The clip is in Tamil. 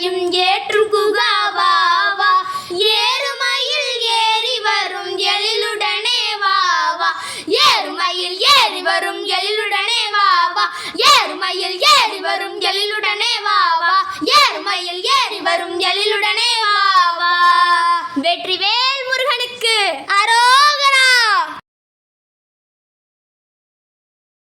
அனைத்தையும் ஏற்றும் குகாவா வா ஏறுமையில் ஏறி வரும் எழிலுடனே வா வா ஏறுமையில் ஏறி வரும் எழிலுடனே வா வா ஏறுமையில் ஏறி வரும் எழிலுடனே வா வா ஏறுமையில் ஏறி வரும் எழிலுடனே வா வா வெற்றிவே